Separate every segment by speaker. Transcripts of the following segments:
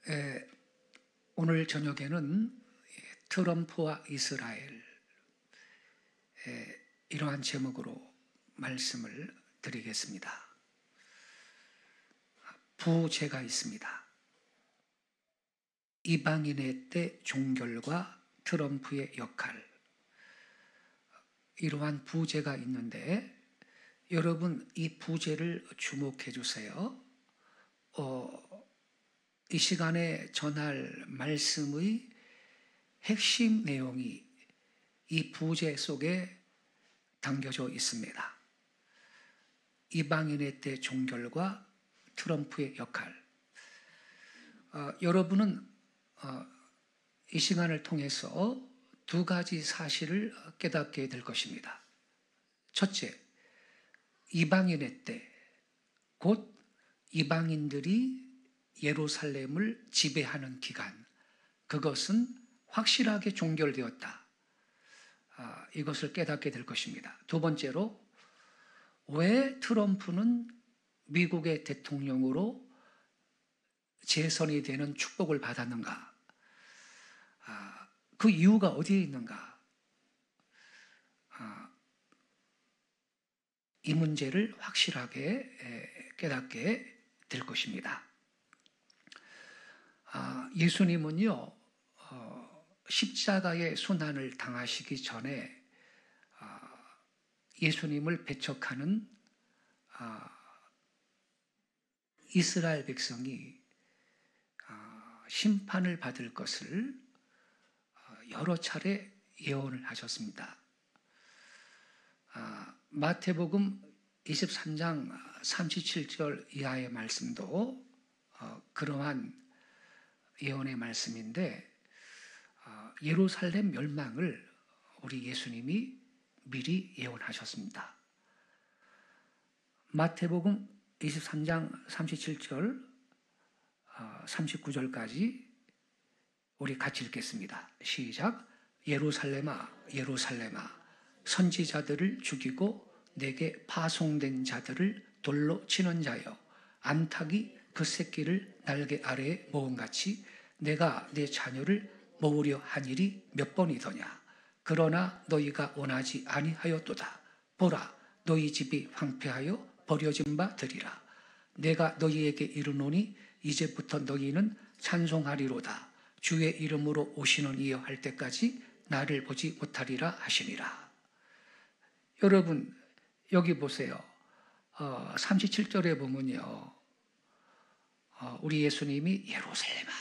Speaker 1: 에, 오늘 저녁에는 트럼프와 이스라엘 이러한 제목으로 말씀을 드리겠습니다. 부제가 있습니다. 이방인의 때 종결과 트럼프의 역할, 이러한 부제가 있는데 여러분 이 부제를 주목해 주세요. 이 시간에 전할 말씀의 핵심 내용이 이 부제 속에 담겨져 있습니다. 이방인의 때 종결과 트럼프의 역할. 여러분은 이 시간을 통해서 두 가지 사실을 깨닫게 될 것입니다. 첫째, 이방인의 때, 곧 이방인들이 예루살렘을 지배하는 기간, 그것은 확실하게 종결되었다. 이것을 깨닫게 될 것입니다. 두 번째로, 왜 트럼프는 미국의 대통령으로 재선이 되는 축복을 받았는가? 그 이유가 어디에 있는가? 이 문제를 확실하게 깨닫게 될 것입니다. 예수님은요, 십자가의 순환을 당하시기 전에 예수님을 배척하는 이스라엘 백성이 심판을 받을 것을 여러 차례 예언을 하셨습니다. 마태복음 23장 37절 이하의 말씀도 그러한 예언의 말씀인데, 예루살렘 멸망을 우리 예수님이 미리 예언하셨습니다. 마태복음 23장 37절 39절까지 우리 같이 읽겠습니다. 시작. 예루살렘아 예루살렘아, 선지자들을 죽이고 내게 파송된 자들을 돌로 치는 자여, 암탉이 그 새끼를 날개 아래에 모음같이 내가 내 자녀를 모으려 한 일이 몇 번이더냐. 그러나 너희가 원하지 아니하였도다. 보라, 너희 집이 황폐하여 버려진 바 되리라. 내가 너희에게 이르노니 이제부터 너희는 찬송하리로다. 주의 이름으로 오시는 이여 할 때까지 나를 보지 못하리라 하시니라. 여러분 여기 보세요. 37절에 보면요, 우리 예수님이 예루살렘아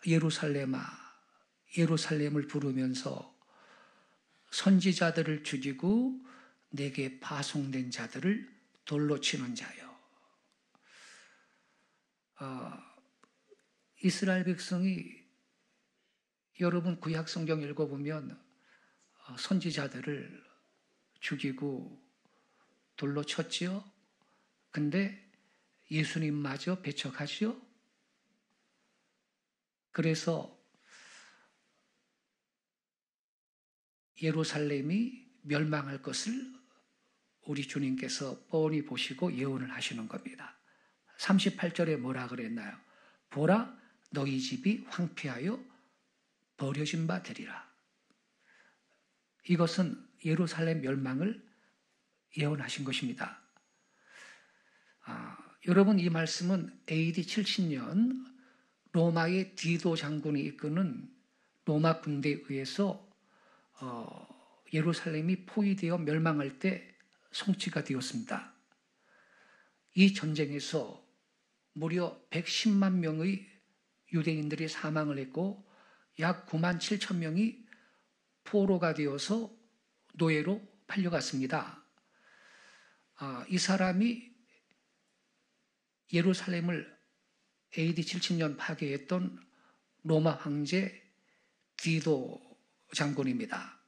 Speaker 1: 예루살렘아 예루살렘을 부르면서 선지자들을 죽이고 내게 파송된 자들을 돌로 치는 자요. 이스라엘 백성이, 여러분 구약 성경 읽어보면 선지자들을 죽이고 돌로 쳤지요. 근데 예수님마저 배척하지요. 그래서 예루살렘이 멸망할 것을 우리 주님께서 뻔히 보시고 예언을 하시는 겁니다. 38절에 뭐라 그랬나요? 보라, 너희 집이 황폐하여 버려진 바 되리라. 이것은 예루살렘 멸망을 예언하신 것입니다. 여러분 이 말씀은 AD 70년 로마의 디도 장군이 이끄는 로마 군대에 의해서 예루살렘이 포위되어 멸망할 때 성취가 되었습니다. 이 전쟁에서 무려 110만 명의 유대인들이 사망을 했고 약 9만 7천 명이 포로가 되어서 노예로 팔려갔습니다. 이 사람이 예루살렘을 AD 70년 파괴했던 로마 황제 디도 장군입니다.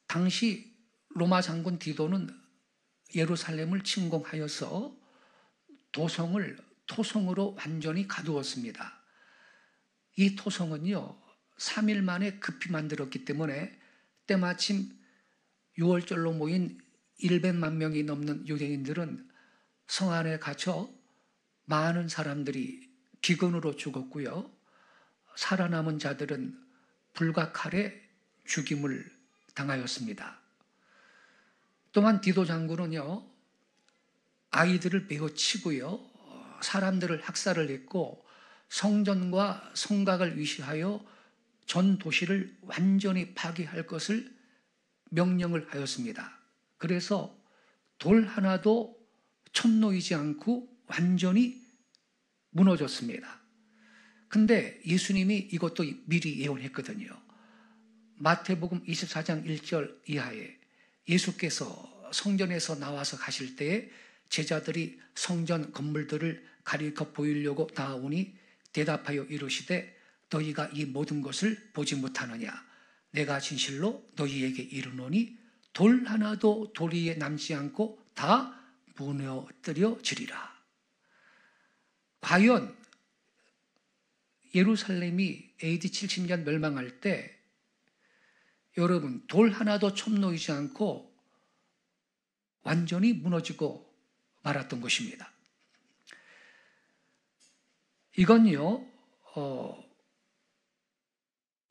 Speaker 1: 당시 로마 장군 디도는 예루살렘을 침공하여서 도성을 토성으로 완전히 가두었습니다. 이 토성은요, 3일 만에 급히 만들었기 때문에 때마침 6월절로 모인 100만 명이 넘는 유대인들은 성 안에 갇혀 많은 사람들이 기근으로 죽었고요. 살아남은 자들은 불과 칼에 죽임을 당하였습니다. 또한 디도 장군은요, 아이들을 베어치고요, 사람들을 학살을 했고 성전과 성곽을 위시하여 전 도시를 완전히 파괴할 것을 명령을 하였습니다. 그래서 돌 하나도 촌놓이지 않고 완전히 무너졌습니다. 근데 예수님이 이것도 미리 예언했거든요. 마태복음 24장 1절 이하에 예수께서 성전에서 나와서 가실 때에 제자들이 성전 건물들을 가리켜 보이려고 나아오니 대답하여 이르시되 너희가 이 모든 것을 보지 못하느냐? 내가 진실로 너희에게 이르노니 돌 하나도 돌 위에 남지 않고 다 무너뜨려지리라. 과연 예루살렘이 AD 70년 멸망할 때 여러분 돌 하나도 첨놓이지 않고 완전히 무너지고 말았던 것입니다. 이건요,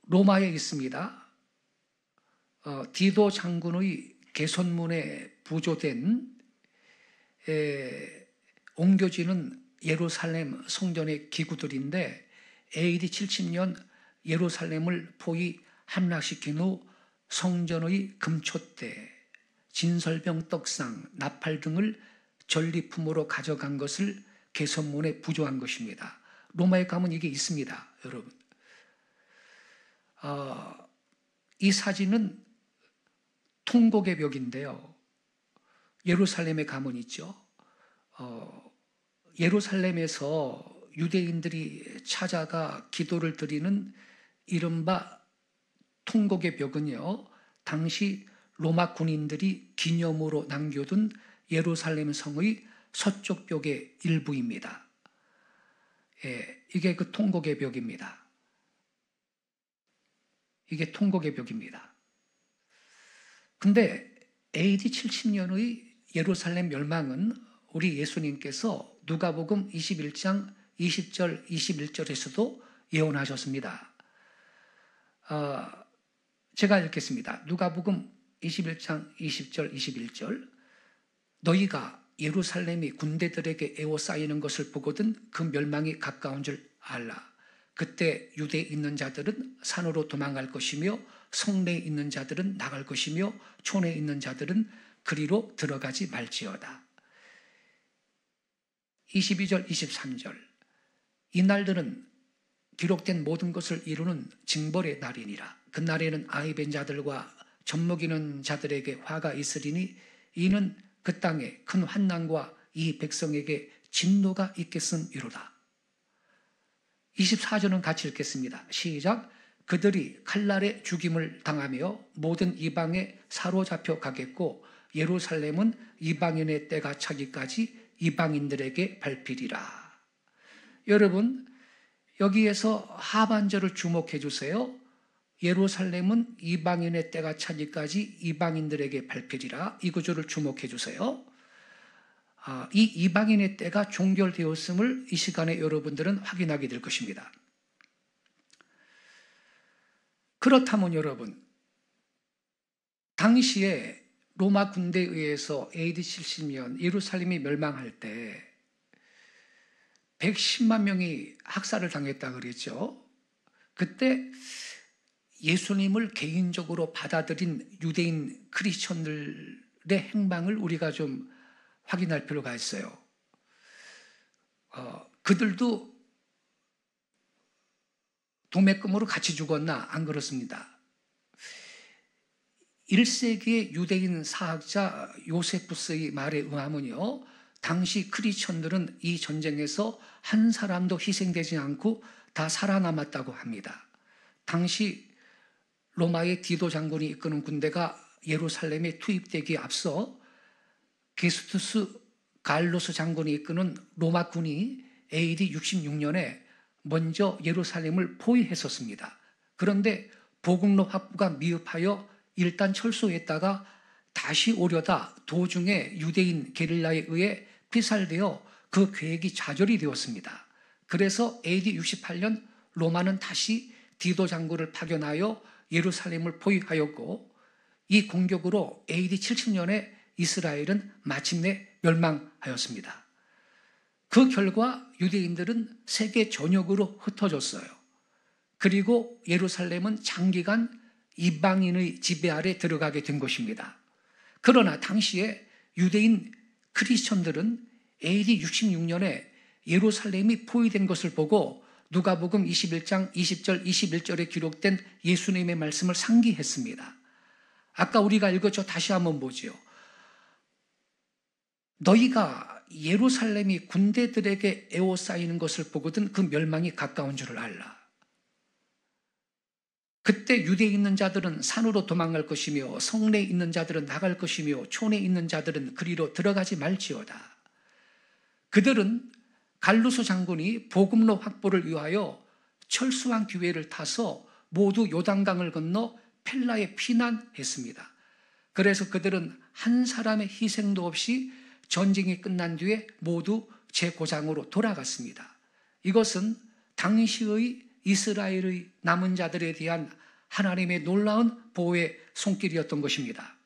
Speaker 1: 로마에 있습니다. 디도 장군의 개선문에 부조된 옮겨지는 예루살렘 성전의 기구들인데 AD 70년 예루살렘을 포위 함락시킨 후 성전의 금촛대, 진설병 떡상, 나팔 등을 전리품으로 가져간 것을 개선문에 부조한 것입니다. 로마에 가면 이게 있습니다, 여러분. 이 사진은 통곡의 벽인데요. 예루살렘에 가면 있죠. 예루살렘에서 유대인들이 찾아가 기도를 드리는 이른바 통곡의 벽은요, 당시 로마 군인들이 기념으로 남겨둔 예루살렘 성의 서쪽 벽의 일부입니다. 이게 그 통곡의 벽입니다. 이게 통곡의 벽입니다. 근데 AD 70년의 예루살렘 멸망은 우리 예수님께서 누가복음 21장 20절 21절에서도 예언하셨습니다. 제가 읽겠습니다. 누가복음 21장 20절 21절 너희가 예루살렘이 군대들에게 에워싸이는 것을 보거든 그 멸망이 가까운 줄 알라. 그때 유대에 있는 자들은 산으로 도망갈 것이며 성내에 있는 자들은 나갈 것이며 촌에 있는 자들은 그리로 들어가지 말지어다. 22절 23절 이 날들은 기록된 모든 것을 이루는 징벌의 날이니라. 그날에는 아이 뵌 자들과 젖먹이는 자들에게 화가 있으리니 이는 그 땅에 큰 환난과 이 백성에게 진노가 있겠음이로다. 24절은 같이 읽겠습니다. 시작. 그들이 칼날에 죽임을 당하며 모든 이방에 사로잡혀 가겠고 예루살렘은 이방인의 때가 차기까지 이방인들에게 밟히리라. 여러분, 여기에서 하반절을 주목해 주세요. 예루살렘은 이방인의 때가 차기까지 이방인들에게 밟히리라. 이 구절을 주목해 주세요. 이 이방인의 때가 종결되었음을 이 시간에 여러분들은 확인하게 될 것입니다. 그렇다면 여러분, 당시에 로마 군대에 의해서 AD 70년 예루살렘이 멸망할 때 110만 명이 학살을 당했다 그랬죠. 그때 예수님을 개인적으로 받아들인 유대인 크리스천들의 행방을 우리가 좀 확인할 필요가 있어요. 그들도 도매금으로 같이 죽었나? 안 그렇습니다. 1세기의 유대인 사학자 요세푸스의 말에 의하면요, 당시 크리스천들은 이 전쟁에서 한 사람도 희생되지 않고 다 살아남았다고 합니다. 당시 로마의 디도 장군이 이끄는 군대가 예루살렘에 투입되기에 앞서 게스투스 갈로스 장군이 이끄는 로마군이 AD 66년에 먼저 예루살렘을 포위했었습니다. 그런데 보급로 확보가 미흡하여 일단 철수했다가 다시 오려다 도중에 유대인 게릴라에 의해 피살되어 그 계획이 좌절이 되었습니다. 그래서 AD 68년 로마는 다시 디도 장군을 파견하여 예루살렘을 포위하였고, 이 공격으로 AD 70년에 이스라엘은 마침내 멸망하였습니다. 그 결과 유대인들은 세계 전역으로 흩어졌어요. 그리고 예루살렘은 장기간 이방인의 지배 아래 들어가게 된 것입니다. 그러나 당시에 유대인 크리스천들은 AD 66년에 예루살렘이 포위된 것을 보고 누가복음 21장 20절 21절에 기록된 예수님의 말씀을 상기했습니다. 아까 우리가 읽었죠. 다시 한번 보지요. 너희가 예루살렘이 군대들에게 에워싸이는 것을 보거든 그 멸망이 가까운 줄을 알라. 그때 유대에 있는 자들은 산으로 도망갈 것이며 성내에 있는 자들은 나갈 것이며 촌에 있는 자들은 그리로 들어가지 말지어다. 그들은 갈루소 장군이 보급로 확보를 위하여 철수한 기회를 타서 모두 요단강을 건너 펠라에 피난했습니다. 그래서 그들은 한 사람의 희생도 없이 전쟁이 끝난 뒤에 모두 제 고장으로 돌아갔습니다. 이것은 당시의 이스라엘의 남은 자들에 대한 하나님의 놀라운 보호의 손길이었던 것입니다.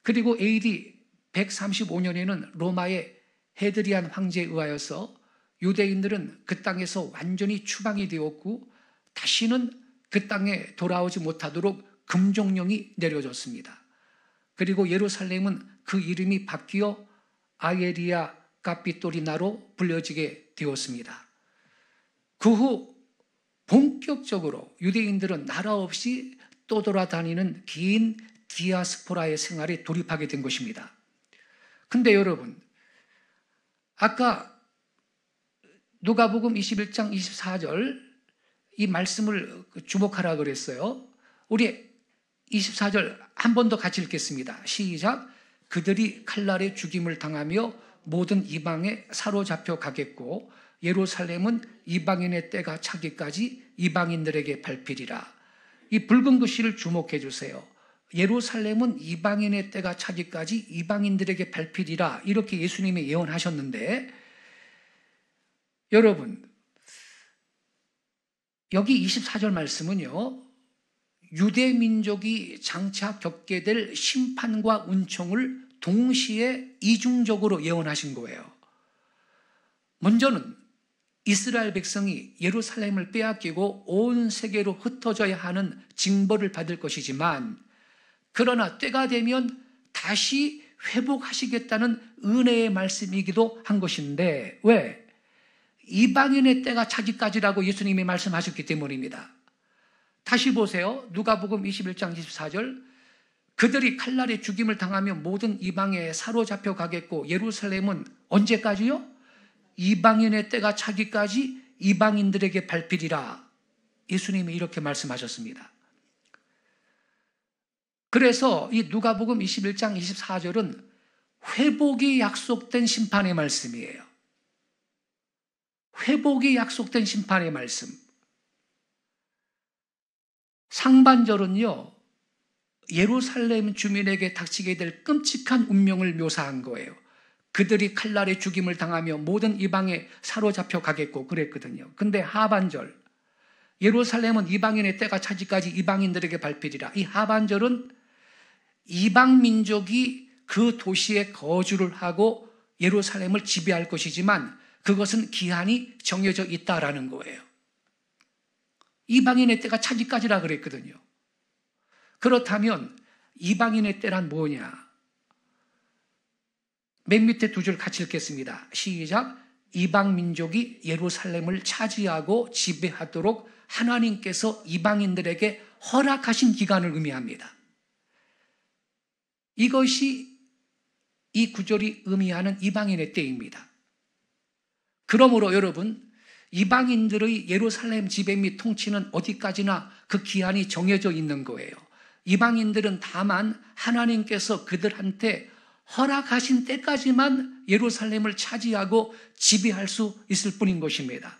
Speaker 1: 그리고 AD 135년에는 로마의 헤드리안 황제에 의하여서 유대인들은 그 땅에서 완전히 추방이 되었고 다시는 그 땅에 돌아오지 못하도록 금종령이 내려졌습니다. 그리고 예루살렘은 그 이름이 바뀌어 아예리아 카피토리나로 불려지게 되었습니다. 그 후 본격적으로 유대인들은 나라 없이 떠돌아다니는 긴 디아스포라의 생활에 돌입하게 된 것입니다. 근데 여러분, 아까 누가복음 21장 24절 이 말씀을 주목하라 그랬어요. 우리 24절 한 번 더 같이 읽겠습니다. 시작. 그들이 칼날에 죽임을 당하며 모든 이방에 사로잡혀 가겠고 예루살렘은 이방인의 때가 차기까지 이방인들에게 밟히리라. 이 붉은 글씨를 주목해 주세요. 예루살렘은 이방인의 때가 차기까지 이방인들에게 밟히리라. 이렇게 예수님이 예언하셨는데, 여러분, 여기 24절 말씀은요, 유대 민족이 장차 겪게 될 심판과 은총을 동시에 이중적으로 예언하신 거예요. 먼저는 이스라엘 백성이 예루살렘을 빼앗기고 온 세계로 흩어져야 하는 징벌을 받을 것이지만, 그러나 때가 되면 다시 회복하시겠다는 은혜의 말씀이기도 한 것인데, 왜? 이방인의 때가 차기까지라고 예수님이 말씀하셨기 때문입니다. 다시 보세요. 누가복음 21장 24절. 그들이 칼날에 죽임을 당하며 모든 이방에 사로잡혀 가겠고 예루살렘은 언제까지요? 이방인의 때가 차기까지 이방인들에게 밟히리라. 예수님이 이렇게 말씀하셨습니다. 그래서 이 누가복음 21장 24절은 회복이 약속된 심판의 말씀이에요. 회복이 약속된 심판의 말씀. 상반절은요, 예루살렘 주민에게 닥치게 될 끔찍한 운명을 묘사한 거예요. 그들이 칼날에 죽임을 당하며 모든 이방에 사로잡혀 가겠고 그랬거든요. 근데 하반절, 예루살렘은 이방인의 때가 차지까지 이방인들에게 밟히리라. 이 하반절은 이방 민족이 그 도시에 거주를 하고 예루살렘을 지배할 것이지만 그것은 기한이 정해져 있다라는 거예요. 이방인의 때가 차지까지라 그랬거든요. 그렇다면 이방인의 때란 뭐냐? 맨 밑에 두 줄 같이 읽겠습니다. 시작. 이방 민족이 예루살렘을 차지하고 지배하도록 하나님께서 이방인들에게 허락하신 기간을 의미합니다. 이것이 이 구절이 의미하는 이방인의 때입니다. 그러므로 여러분, 이방인들의 예루살렘 지배 및 통치는 어디까지나 그 기한이 정해져 있는 거예요. 이방인들은 다만 하나님께서 그들한테 허락하신 때까지만 예루살렘을 차지하고 지배할 수 있을 뿐인 것입니다.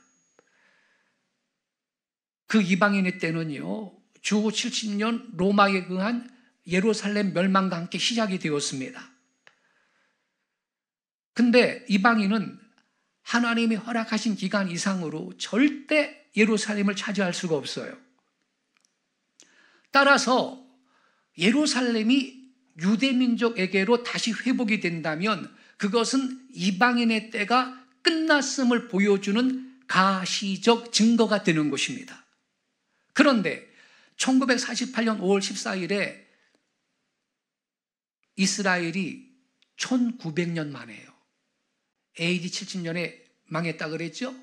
Speaker 1: 그 이방인의 때는요, 주 70년 로마에 의한 예루살렘 멸망과 함께 시작이 되었습니다. 근데 이방인은 하나님이 허락하신 기간 이상으로 절대 예루살렘을 차지할 수가 없어요. 따라서 예루살렘이 유대민족에게로 다시 회복이 된다면 그것은 이방인의 때가 끝났음을 보여주는 가시적 증거가 되는 것입니다. 그런데 1948년 5월 14일에 이스라엘이 1900년 만에요. AD 70년에 망했다 그랬죠?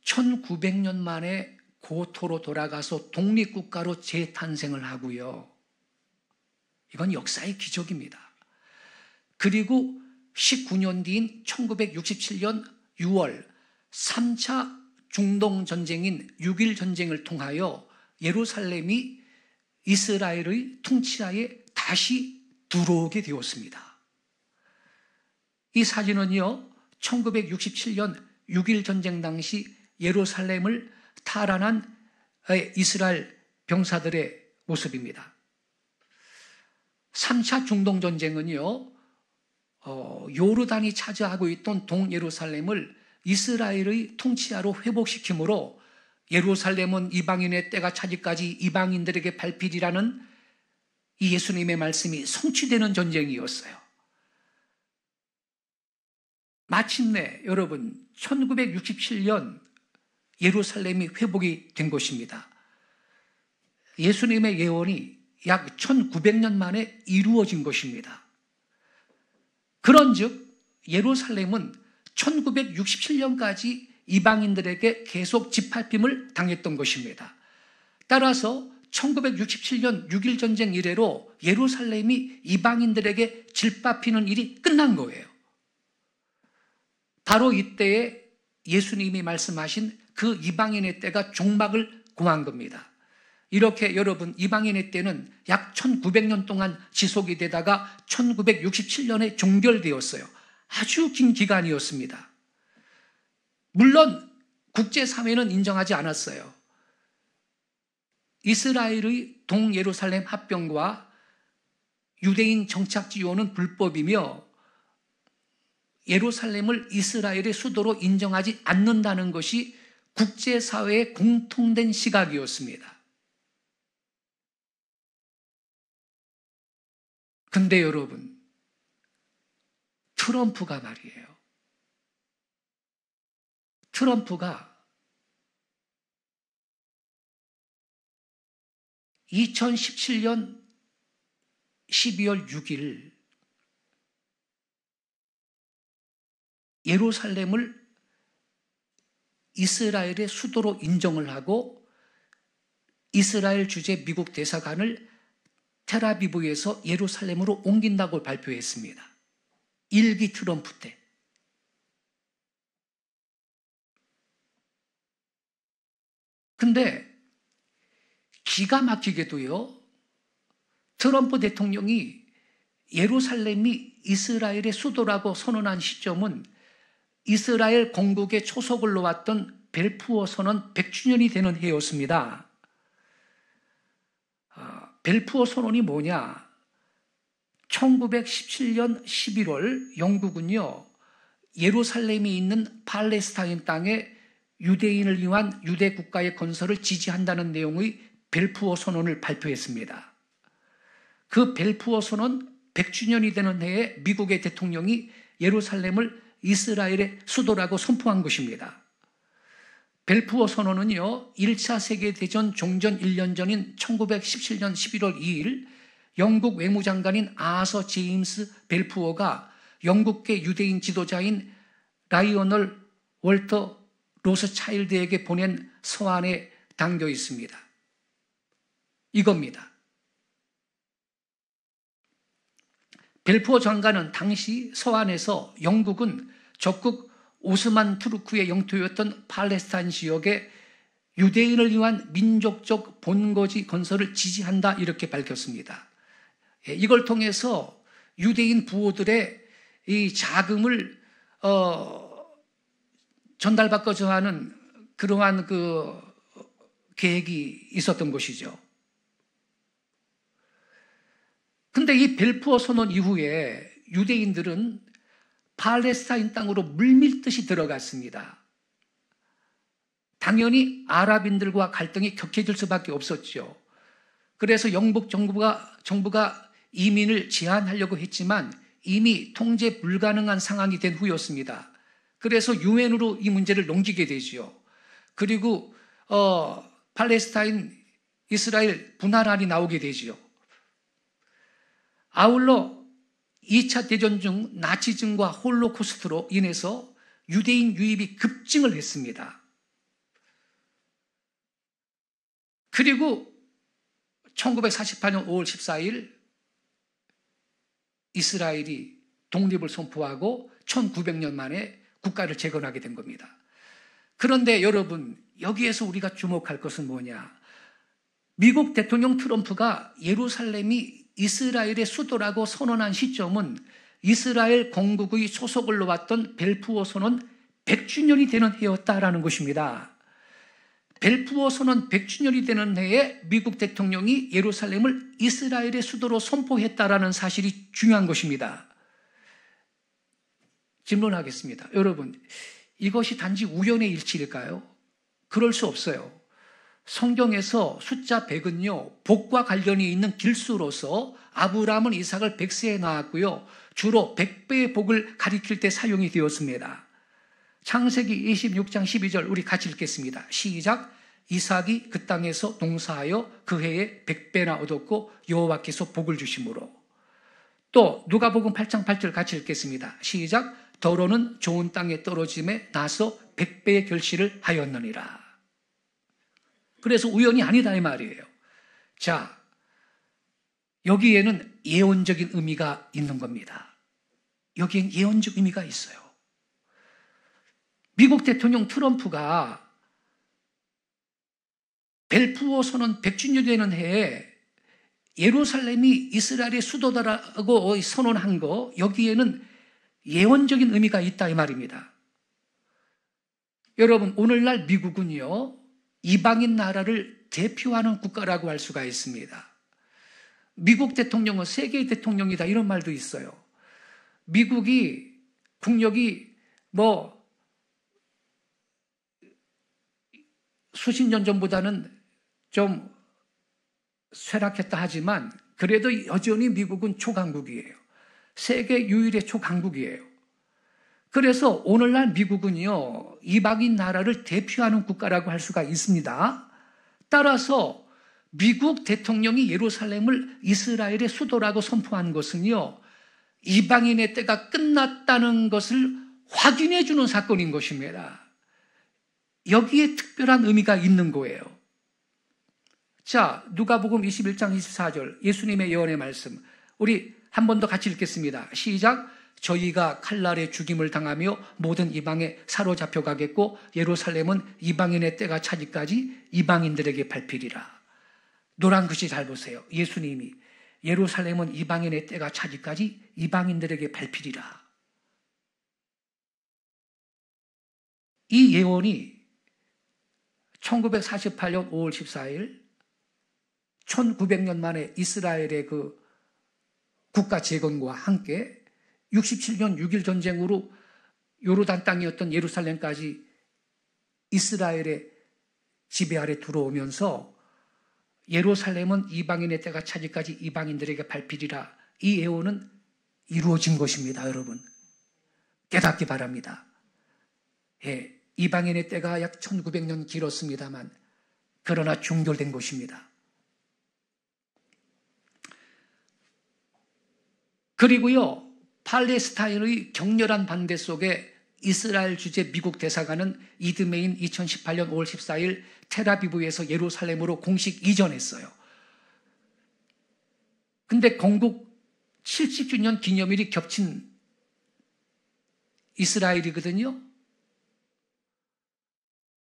Speaker 1: 1900년 만에 고토로 돌아가서 독립국가로 재탄생을 하고요. 이건 역사의 기적입니다. 그리고 19년 뒤인 1967년 6월 3차 중동전쟁인 6.1 전쟁을 통하여 예루살렘이 이스라엘의 통치하에 다시 들어오게 되었습니다. 이 사진은요, 1967년 6.1 전쟁 당시 예루살렘을 탈환한 이스라엘 병사들의 모습입니다. 3차 중동전쟁은요, 요르단이 차지하고 있던 동예루살렘을 이스라엘의 통치하로 회복시키므로 예루살렘은 이방인의 때가 차기까지 이방인들에게 발필이라는 이 예수님의 말씀이 성취되는 전쟁이었어요. 마침내 여러분 1967년 예루살렘이 회복이 된 것입니다. 예수님의 예언이 약 1900년 만에 이루어진 것입니다. 그런즉 예루살렘은 1967년까지 이방인들에게 계속 짓밟힘을 당했던 것입니다. 따라서 1967년 6.1 전쟁 이래로 예루살렘이 이방인들에게 짓밟히는 일이 끝난 거예요. 바로 이때에 예수님이 말씀하신 그 이방인의 때가 종막을 고한 겁니다. 이렇게 여러분, 이방인의 때는 약 1900년 동안 지속이 되다가 1967년에 종결되었어요. 아주 긴 기간이었습니다. 물론 국제사회는 인정하지 않았어요. 이스라엘의 동예루살렘 합병과 유대인 정착지요는 불법이며 예루살렘을 이스라엘의 수도로 인정하지 않는다는 것이 국제사회의 공통된 시각이었습니다. 근데 여러분, 트럼프가 말이에요. 트럼프가 2017년 12월 6일 예루살렘을 이스라엘의 수도로 인정을 하고 이스라엘 주재 미국 대사관을 텔아비브에서 예루살렘으로 옮긴다고 발표했습니다. 1기 트럼프 때. 근데 기가 막히게도요, 트럼프 대통령이 예루살렘이 이스라엘의 수도라고 선언한 시점은 이스라엘 건국의 초석을 놓았던 벨푸어 선언 100주년이 되는 해였습니다. 벨푸어 선언이 뭐냐? 1917년 11월 영국은요, 예루살렘에 있는 팔레스타인 땅에 유대인을 위한 유대 국가의 건설을 지지한다는 내용의 벨푸어 선언을 발표했습니다. 그 벨푸어 선언 100주년이 되는 해에 미국의 대통령이 예루살렘을 이스라엘의 수도라고 선포한 것입니다. 벨푸어 선언은요, 1차 세계대전 종전 1년 전인 1917년 11월 2일 영국 외무장관인 아서 제임스 벨푸어가 영국계 유대인 지도자인 라이오널 월터 로스차일드에게 보낸 서한에 담겨 있습니다. 이겁니다. 벨푸어 장관은 당시 서한에서 영국은 적국 오스만 투르크의 영토였던 팔레스타인 지역에 유대인을 위한 민족적 본거지 건설을 지지한다 이렇게 밝혔습니다. 이걸 통해서 유대인 부호들의 이 자금을 전달받고자 하는 그러한 그 계획이 있었던 것이죠. 근데 이 벨푸어 선언 이후에 유대인들은 팔레스타인 땅으로 물밀듯이 들어갔습니다. 당연히 아랍인들과 갈등이 격해질 수밖에 없었죠. 그래서 영국 정부가 이민을 제한하려고 했지만 이미 통제 불가능한 상황이 된 후였습니다. 그래서 유엔으로 이 문제를 넘기게 되죠. 그리고 팔레스타인, 이스라엘 분할안이 나오게 되죠. 아울러 2차 대전 중 나치즘과 홀로코스트로 인해서 유대인 유입이 급증을 했습니다. 그리고 1948년 5월 14일 이스라엘이 독립을 선포하고 1900년 만에 국가를 재건하게 된 겁니다. 그런데 여러분, 여기에서 우리가 주목할 것은 뭐냐? 미국 대통령 트럼프가 예루살렘이 이스라엘의 수도라고 선언한 시점은 이스라엘 건국의 소속을 놓았던 벨푸어 선언 100주년이 되는 해였다라는 것입니다. 벨푸어 선언 100주년이 되는 해에 미국 대통령이 예루살렘을 이스라엘의 수도로 선포했다라는 사실이 중요한 것입니다. 질문하겠습니다. 여러분, 이것이 단지 우연의 일치일까요? 그럴 수 없어요. 성경에서 숫자 100은요, 복과 관련이 있는 길수로서 아브라함은 이삭을 100세에 낳았고요, 주로 100배의 복을 가리킬 때 사용이 되었습니다. 창세기 26장 12절 우리 같이 읽겠습니다. 시작. 이삭이 그 땅에서 농사하여 그 해에 100배나 얻었고 여호와께서 복을 주심으로. 또 누가복음 8장 8절 같이 읽겠습니다. 시작. 더러는 좋은 땅에 떨어짐에 나서 100배의 결실을 하였느니라. 그래서 우연이 아니다 이 말이에요. 자, 여기에는 예언적인 의미가 있는 겁니다. 여기엔 예언적 의미가 있어요. 미국 대통령 트럼프가 벨푸어 선언 100주년 되는 해에 예루살렘이 이스라엘의 수도다라고 선언한 거, 여기에는 예언적인 의미가 있다 이 말입니다. 여러분, 오늘날 미국은요, 이방인 나라를 대표하는 국가라고 할 수가 있습니다. 미국 대통령은 세계의 대통령이다 이런 말도 있어요. 미국이 국력이 수십 년 전보다는 좀 쇠락했다 하지만 그래도 여전히 미국은 초강국이에요. 세계 유일의 초강국이에요. 그래서 오늘날 미국은요, 이방인 나라를 대표하는 국가라고 할 수가 있습니다. 따라서 미국 대통령이 예루살렘을 이스라엘의 수도라고 선포한 것은요, 이방인의 때가 끝났다는 것을 확인해 주는 사건인 것입니다. 여기에 특별한 의미가 있는 거예요. 자, 누가복음 21장 24절 예수님의 예언의 말씀 우리 한 번 더 같이 읽겠습니다. 시작. 저희가 칼날에 죽임을 당하며 모든 이방에 사로잡혀 가겠고 예루살렘은 이방인의 때가 차기까지 이방인들에게 밟히리라. 노란 글씨 잘 보세요. 예수님이 예루살렘은 이방인의 때가 차기까지 이방인들에게 밟히리라. 이 예언이 1948년 5월 14일 1900년 만에 이스라엘의 그 국가 재건과 함께 67년 6.1 전쟁으로 요르단 땅이었던 예루살렘까지 이스라엘의 지배 아래 들어오면서 예루살렘은 이방인의 때가 차기까지 이방인들에게 밟히리라. 이 예언은 이루어진 것입니다. 여러분, 깨닫기 바랍니다. 예, 이방인의 때가 약 1900년 길었습니다만 그러나 종결된 것입니다. 그리고요, 팔레스타인의 격렬한 반대 속에 이스라엘 주재 미국 대사관은 이듬해인 2018년 5월 14일 텔아비브에서 예루살렘으로 공식 이전했어요. 근데 건국 70주년 기념일이 겹친 이스라엘이거든요.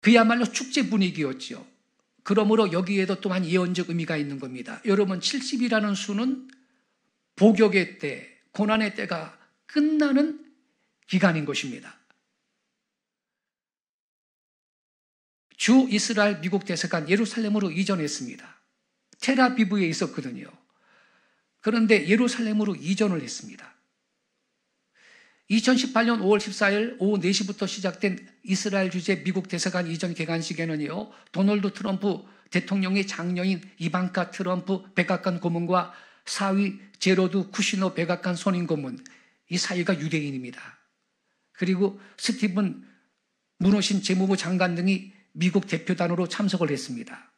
Speaker 1: 그야말로 축제 분위기였죠. 그러므로 여기에도 또한 예언적 의미가 있는 겁니다. 여러분, 70이라는 수는 복역의 때, 고난의 때가 끝나는 기간인 것입니다. 주 이스라엘 미국 대사관 예루살렘으로 이전했습니다. 텔아비브에 있었거든요. 그런데 예루살렘으로 이전을 했습니다. 2018년 5월 14일 오후 4시부터 시작된 이스라엘 주재 미국 대사관 이전 개관식에는요, 도널드 트럼프 대통령의 장녀인 이방카 트럼프 백악관 고문과 사위 제로드 쿠시너 백악관 선임 고문, 이 사이가 유대인입니다. 그리고 스티븐 무노신 재무부 장관 등이 미국 대표단으로 참석을 했습니다.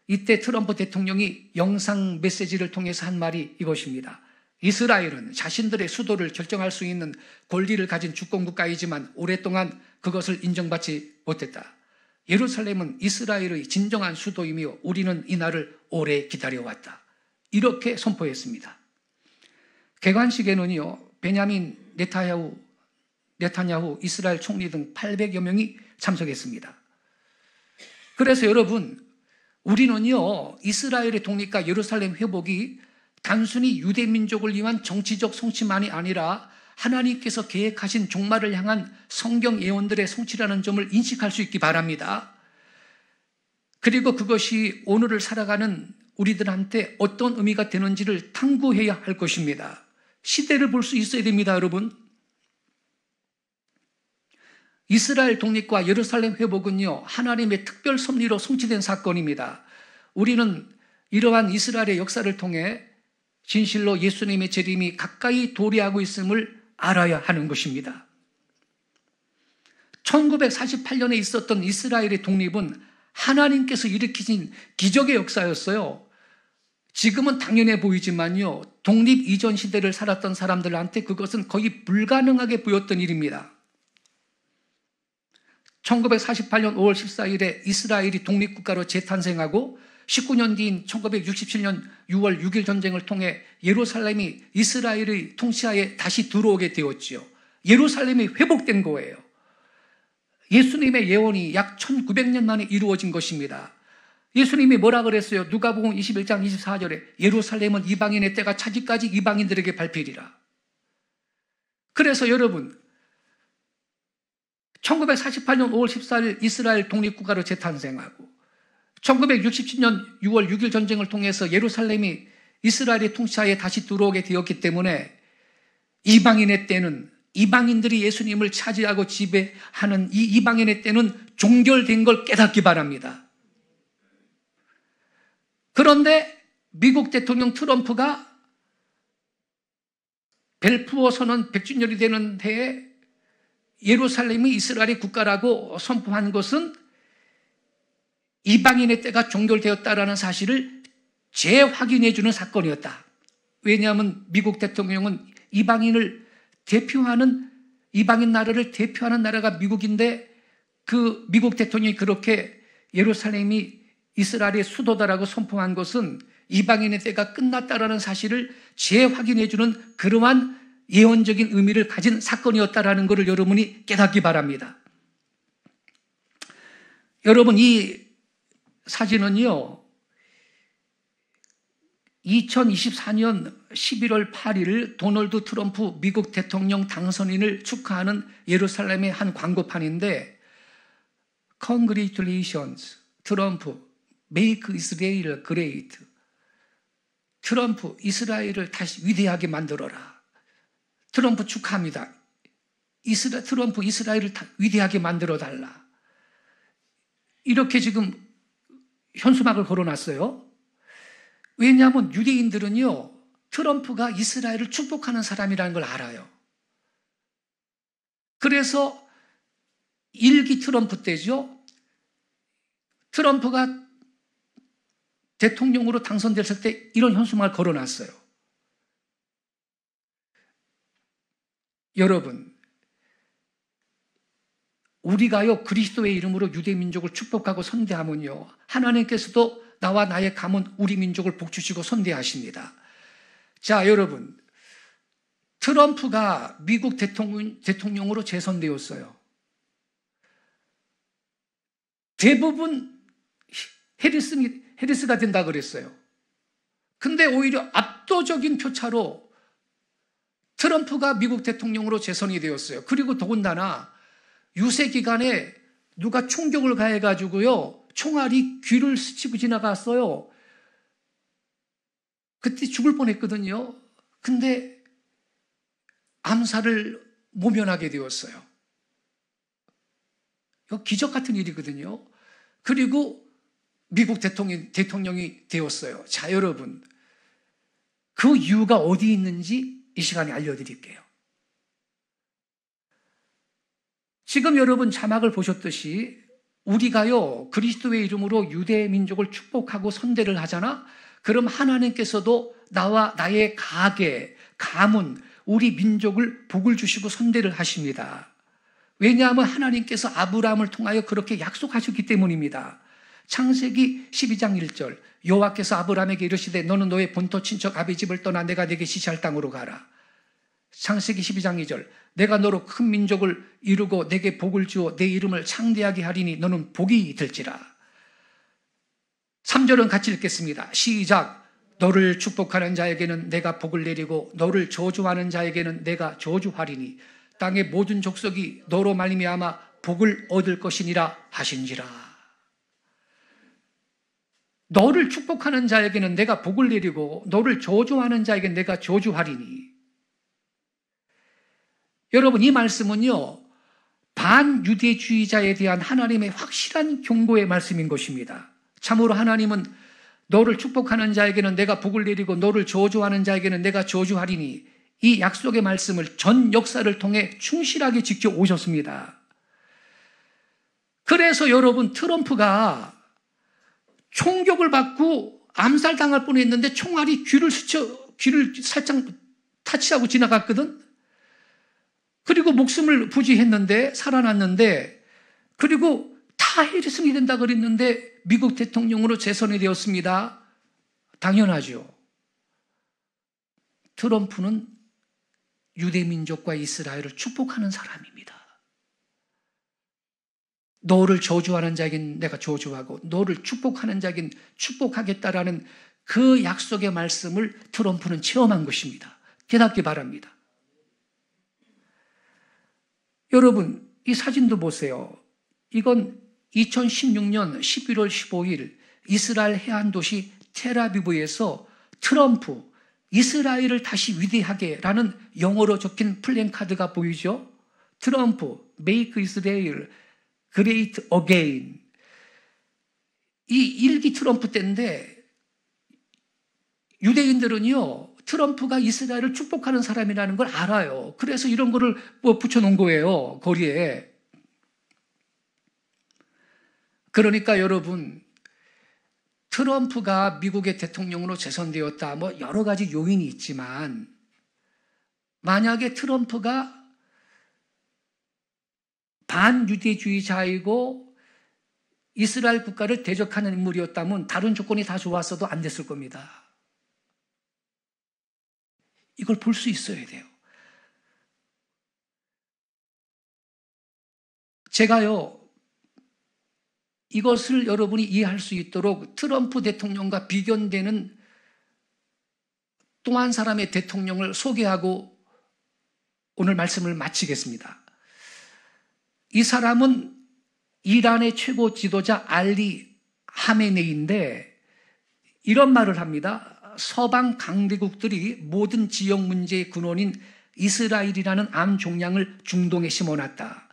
Speaker 1: 이때 트럼프 대통령이 영상 메시지를 통해서 한 말이 이것입니다. 이스라엘은 자신들의 수도를 결정할 수 있는 권리를 가진 주권국가이지만 오랫동안 그것을 인정받지 못했다. 예루살렘은 이스라엘의 진정한 수도이며 우리는 이 날을 오래 기다려왔다. 이렇게 선포했습니다. 개관식에는요, 베냐민 네타냐후 이스라엘 총리 등 800여 명이 참석했습니다. 그래서 여러분, 우리는요, 이스라엘의 독립과 예루살렘 회복이 단순히 유대 민족을 위한 정치적 성취만이 아니라 하나님께서 계획하신 종말을 향한 성경 예언들의 성취라는 점을 인식할 수 있기 바랍니다. 그리고 그것이 오늘을 살아가는 우리들한테 어떤 의미가 되는지를 탐구해야 할 것입니다. 시대를 볼 수 있어야 됩니다, 여러분. 이스라엘 독립과 예루살렘 회복은요, 하나님의 특별 섭리로 성취된 사건입니다. 우리는 이러한 이스라엘의 역사를 통해 진실로 예수님의 재림이 가까이 도래하고 있음을 알아야 하는 것입니다. 1948년에 있었던 이스라엘의 독립은 하나님께서 일으키신 기적의 역사였어요. 지금은 당연해 보이지만요, 독립 이전 시대를 살았던 사람들한테 그것은 거의 불가능하게 보였던 일입니다. 1948년 5월 14일에 이스라엘이 독립국가로 재탄생하고 19년 뒤인 1967년 6월 6일 전쟁을 통해 예루살렘이 이스라엘의 통치하에 다시 들어오게 되었지요. 예루살렘이 회복된 거예요. 예수님의 예언이 약 1900년 만에 이루어진 것입니다. 예수님이 뭐라 그랬어요? 누가복음 21장 24절에 예루살렘은 이방인의 때가 차지까지 이방인들에게 밟히리라. 그래서 여러분, 1948년 5월 14일 이스라엘 독립국가로 재탄생하고 1967년 6월 6일 전쟁을 통해서 예루살렘이 이스라엘의 통치하에 다시 들어오게 되었기 때문에 이방인의 때는, 이방인들이 예수님을 차지하고 지배하는 이 이방인의 때는 종결된 걸 깨닫기 바랍니다. 그런데 미국 대통령 트럼프가 벨푸어 선언 100주년이 되는 해에 예루살렘이 이스라엘의 국가라고 선포한 것은 이방인의 때가 종결되었다라는 사실을 재확인해 주는 사건이었다. 왜냐하면 미국 대통령은 이방인을 대표하는, 이방인 나라를 대표하는 나라가 미국인데 그 미국 대통령이 그렇게 예루살렘이 이스라엘의 수도다라고 선포한 것은 이방인의 때가 끝났다라는 사실을 재확인해 주는 그러한 예언적인 의미를 가진 사건이었다라는 것을 여러분이 깨닫기 바랍니다. 여러분, 이 사진은요, 2024년 11월 8일 도널드 트럼프 미국 대통령 당선인을 축하하는 예루살렘의 한 광고판인데, Congratulations, 트럼프, Make Israel Great. 트럼프, 이스라엘을 다시 위대하게 만들어라. 트럼프 축하합니다. 트럼프, 이스라엘을 위대하게 만들어달라. 이렇게 지금 현수막을 걸어놨어요. 왜냐하면 유대인들은요, 트럼프가 이스라엘을 축복하는 사람이라는 걸 알아요. 그래서 1기 트럼프 때죠, 트럼프가 대통령으로 당선됐을 때 이런 현수막을 걸어놨어요. 여러분, 우리가요, 그리스도의 이름으로 유대민족을 축복하고 선대하면요, 하나님께서도 나와 나의 가문 우리 민족을 복주시고 선대하십니다. 자, 여러분, 트럼프가 미국 대통령으로 재선되었어요. 대부분 해리스가 된다 그랬어요. 근데 오히려 압도적인 표차로 트럼프가 미국 대통령으로 재선이 되었어요. 그리고 더군다나 유세 기간에 누가 총격을 가해가지고요, 총알이 귀를 스치고 지나갔어요. 그때 죽을 뻔했거든요. 근데 암살을 모면하게 되었어요. 이거 기적 같은 일이거든요. 그리고 미국 대통령이 되었어요. 자, 여러분, 그 이유가 어디 있는지 이 시간에 알려드릴게요. 지금 여러분 자막을 보셨듯이 우리가요, 그리스도의 이름으로 유대 민족을 축복하고 선대를 하잖아? 그럼 하나님께서도 나와 나의 가계, 가문, 우리 민족을 복을 주시고 선대를 하십니다. 왜냐하면 하나님께서 아브라함을 통하여 그렇게 약속하셨기 때문입니다. 창세기 12장 1절, 여호와께서 아브라함에게 이르시되 너는 너의 본토 친척 아비 집을 떠나 내가 네게 지시할 땅으로 가라. 창세기 12장 2절, 내가 너로 큰 민족을 이루고 내게 복을 주어 내 이름을 창대하게 하리니 너는 복이 될지라. 3절은 같이 읽겠습니다. 시작. 너를 축복하는 자에게는 내가 복을 내리고 너를 저주하는 자에게는 내가 저주하리니 땅의 모든 족속이 너로 말미암아 복을 얻을 것이니라 하신지라. 너를 축복하는 자에게는 내가 복을 내리고 너를 저주하는 자에게는 내가 저주하리니. 여러분, 이 말씀은요, 반유대주의자에 대한 하나님의 확실한 경고의 말씀인 것입니다. 참으로 하나님은 너를 축복하는 자에게는 내가 복을 내리고 너를 저주하는 자에게는 내가 저주하리니 이 약속의 말씀을 전 역사를 통해 충실하게 지켜오셨습니다. 그래서 여러분, 트럼프가 총격을 받고 암살당할 뻔했는데 총알이 귀를 살짝 타치하고 지나갔거든. 그리고 목숨을 부지했는데 살아났는데, 그리고 다 해리슨이 된다 그랬는데 미국 대통령으로 재선이 되었습니다. 당연하죠. 트럼프는 유대민족과 이스라엘을 축복하는 사람입니다. 너를 저주하는 자에겐 내가 저주하고 너를 축복하는 자에겐 축복하겠다라는 그 약속의 말씀을 트럼프는 체험한 것입니다. 깨닫기 바랍니다. 여러분, 이 사진도 보세요. 이건 2016년 11월 15일 이스라엘 해안도시 텔아비브에서 트럼프, 이스라엘을 다시 위대하게라는 영어로 적힌 플랜카드가 보이죠? 트럼프, Make Israel Great Again. 이 1기 트럼프 때인데 유대인들은요, 트럼프가 이스라엘을 축복하는 사람이라는 걸 알아요. 그래서 이런 거를 붙여놓은 거예요, 거리에. 그러니까 여러분, 트럼프가 미국의 대통령으로 재선되었다, 여러 가지 요인이 있지만, 만약에 트럼프가 반유대주의자이고 이스라엘 국가를 대적하는 인물이었다면 다른 조건이 다 좋았어도 안 됐을 겁니다. 이걸 볼 수 있어야 돼요. 제가요, 이것을 여러분이 이해할 수 있도록 트럼프 대통령과 비견되는 또 한 사람의 대통령을 소개하고 오늘 말씀을 마치겠습니다. 이 사람은 이란의 최고 지도자 알리 하메네이인데 이런 말을 합니다. 서방 강대국들이 모든 지역 문제의 근원인 이스라엘이라는 암 종양을 중동에 심어놨다.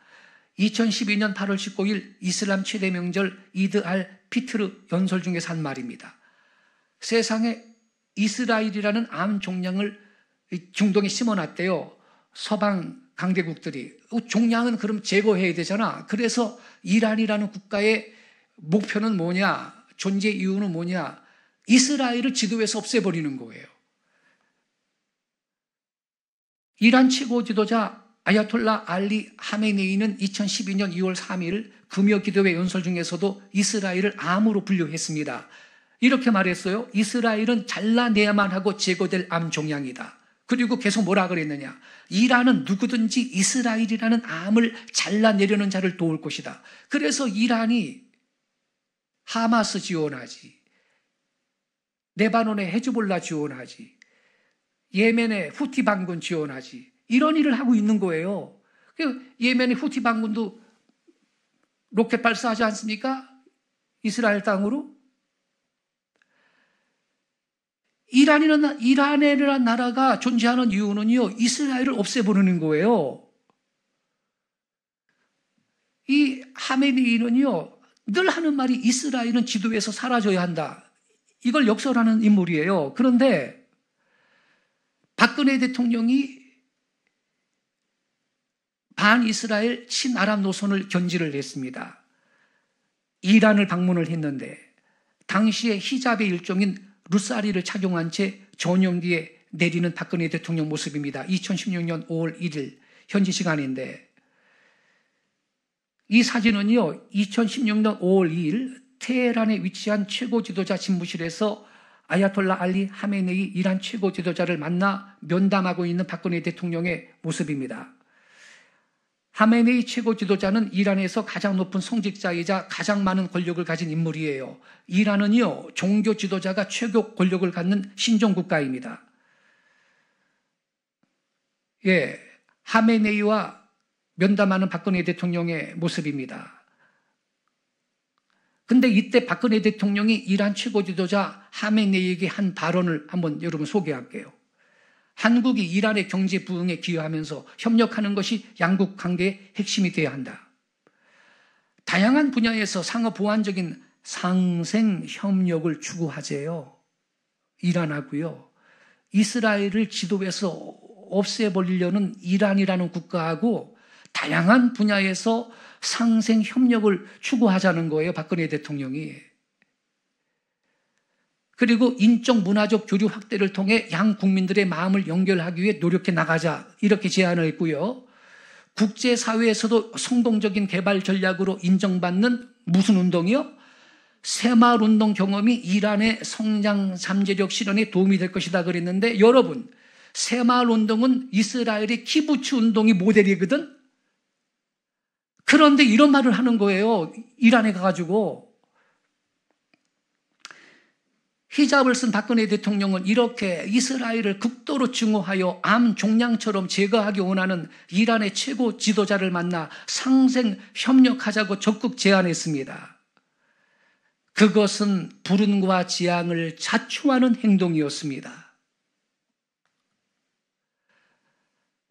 Speaker 1: 2012년 8월 19일 이슬람 최대 명절 이드 알 피트르 연설 중에서 한 말입니다. 세상에 이스라엘이라는 암 종양을 중동에 심어놨대요. 서방 강대국들이. 종양은 그럼 제거해야 되잖아. 그래서 이란이라는 국가의 목표는 뭐냐? 존재 이유는 뭐냐? 이스라엘을 지도에서 없애버리는 거예요. 이란 최고 지도자 아야톨라 알리 하메네이는 2012년 2월 3일 금요 기도회 연설 중에서도 이스라엘을 암으로 분류했습니다. 이렇게 말했어요. 이스라엘은 잘라내야만 하고 제거될 암 종양이다. 그리고 계속 뭐라 그랬느냐? 이란은 누구든지 이스라엘이라는 암을 잘라내려는 자를 도울 것이다. 그래서 이란이 하마스 지원하지, 레바논의 헤즈볼라 지원하지, 예멘의 후티 반군 지원하지, 이런 일을 하고 있는 거예요. 예멘의 후티 반군도 로켓 발사하지 않습니까? 이스라엘 땅으로. 이란이라는 나라가 존재하는 이유는요, 이스라엘을 없애버리는 거예요. 이 하메네이는요, 늘 하는 말이 이스라엘은 지도에서 사라져야 한다. 이걸 역설하는 인물이에요. 그런데 박근혜 대통령이 반이스라엘 친아랍 노선을 견지를 했습니다. 이란을 방문을 했는데 당시에 히잡의 일종인 루사리를 착용한 채 전용기에 내리는 박근혜 대통령 모습입니다. 2016년 5월 1일 현지 시간인데, 이 사진은요, 2016년 5월 2일 테헤란에 위치한 최고 지도자 집무실에서 아야톨라 알리 하메네이 이란 최고 지도자를 만나 면담하고 있는 박근혜 대통령의 모습입니다. 하메네이 최고 지도자는 이란에서 가장 높은 성직자이자 가장 많은 권력을 가진 인물이에요. 이란은요, 종교 지도자가 최고 권력을 갖는 신종 국가입니다. 예, 하메네이와 면담하는 박근혜 대통령의 모습입니다. 근데 이때 박근혜 대통령이 이란 최고 지도자 하메네이에게 한 발언을 한번 여러분 소개할게요. 한국이 이란의 경제 부흥에 기여하면서 협력하는 것이 양국 관계의 핵심이 되어야 한다. 다양한 분야에서 상호 보완적인 상생 협력을 추구하재요. 이란하고요. 이스라엘을 지도에서 없애버리려는 이란이라는 국가하고 다양한 분야에서 상생 협력을 추구하자는 거예요, 박근혜 대통령이. 그리고 인적 문화적 교류 확대를 통해 양 국민들의 마음을 연결하기 위해 노력해 나가자, 이렇게 제안을 했고요. 국제사회에서도 성공적인 개발 전략으로 인정받는 무슨 운동이요? 새마을운동 경험이 이란의 성장 잠재력 실현에 도움이 될 것이다 그랬는데, 여러분, 새마을운동은 이스라엘의 키부츠 운동이 모델이거든? 그런데 이런 말을 하는 거예요, 이란에 가가지고. 히잡을 쓴 박근혜 대통령은 이렇게 이스라엘을 극도로 증오하여 암 종양처럼 제거하기 원하는 이란의 최고 지도자를 만나 상생 협력하자고 적극 제안했습니다. 그것은 불운과 지향을 자초하는 행동이었습니다.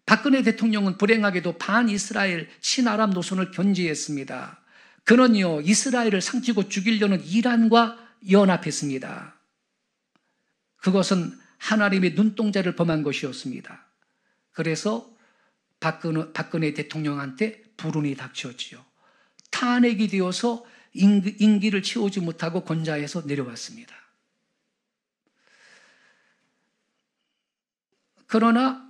Speaker 1: 박근혜 대통령은 불행하게도 반이스라엘 친아랍 노선을 견지했습니다. 그는요, 이스라엘을 상치고 죽이려는 이란과 연합했습니다. 그것은 하나님의 눈동자를 범한 것이었습니다. 그래서 박근혜 대통령한테 불운이 닥쳤지요. 탄핵이 되어서 임기를 채우지 못하고 권좌에서 내려왔습니다. 그러나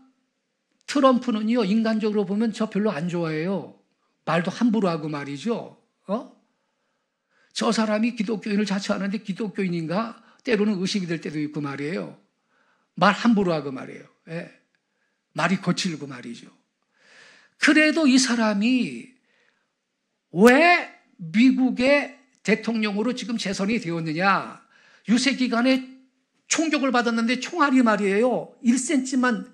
Speaker 1: 트럼프는요, 인간적으로 보면 저 별로 안 좋아해요. 말도 함부로 하고 말이죠. 저 사람이 기독교인을 자처하는데 기독교인인가? 때로는 의심이 될 때도 있고 말이에요. 말 함부로 하고 말이에요. 예. 말이 거칠고 말이죠. 그래도 이 사람이 왜 미국의 대통령으로 지금 재선이 되었느냐? 유세 기간에 총격을 받았는데 총알이 말이에요, 1cm만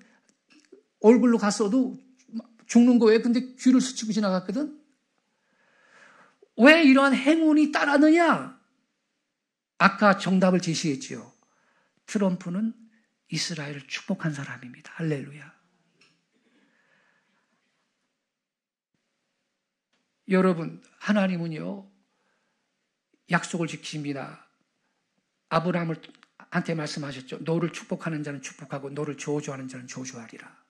Speaker 1: 얼굴로 갔어도 죽는 거예요. 근데 귀를 스치고 지나갔거든. 왜 이러한 행운이 따랐느냐? 아까 정답을 제시했지요. 트럼프는 이스라엘을 축복한 사람입니다. 할렐루야. 여러분, 하나님은요, 약속을 지키십니다. 아브라함한테 말씀하셨죠. 너를 축복하는 자는 축복하고 너를 저주하는 자는 저주하리라.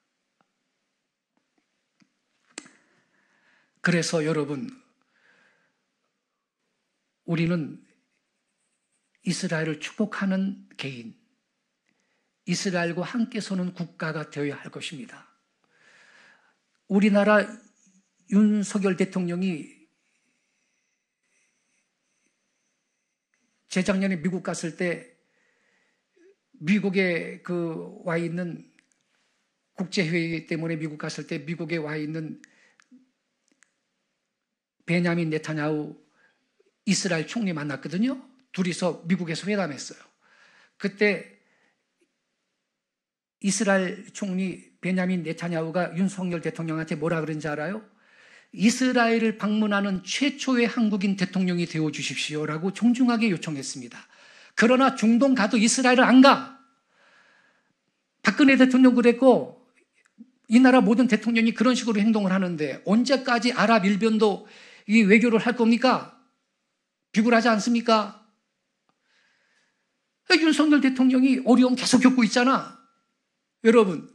Speaker 1: 그래서 여러분, 우리는 이스라엘을 축복하는 개인, 이스라엘과 함께 서는 국가가 되어야 할 것입니다. 우리나라 윤석열 대통령이 재작년에 미국 갔을 때 미국에 와 있는 국제회의 때문에 미국 갔을 때 미국에 와 있는 베냐민 네타냐후 이스라엘 총리 만났거든요. 둘이서 미국에서 회담했어요. 그때 이스라엘 총리 베냐민 네타냐후가 윤석열 대통령한테 뭐라 그런지 알아요? 이스라엘을 방문하는 최초의 한국인 대통령이 되어주십시오라고 정중하게 요청했습니다. 그러나 중동 가도 이스라엘을 안 가. 박근혜 대통령 그랬고 이 나라 모든 대통령이 그런 식으로 행동을 하는데 언제까지 아랍 일변도 이 외교를 할 겁니까? 비굴하지 않습니까? 윤석열 대통령이 어려움 계속 겪고 있잖아. 여러분,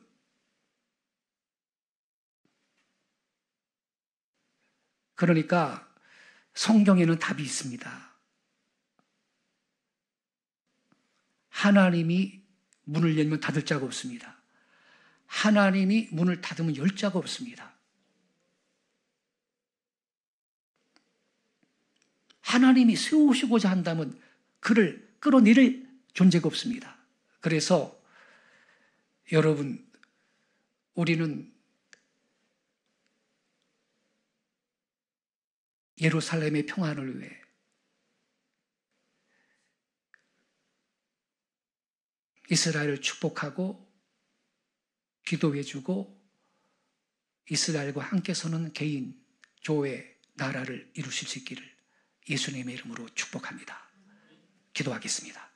Speaker 1: 그러니까 성경에는 답이 있습니다. 하나님이 문을 열면 닫을 자가 없습니다. 하나님이 문을 닫으면 열 자가 없습니다. 하나님이 세우시고자 한다면 그를 끌어내릴 존재가 없습니다. 그래서 여러분, 우리는 예루살렘의 평안을 위해 이스라엘을 축복하고 기도해주고 이스라엘과 함께 서는 개인, 교회, 나라를 이루실 수 있기를 예수님의 이름으로 축복합니다. 기도하겠습니다.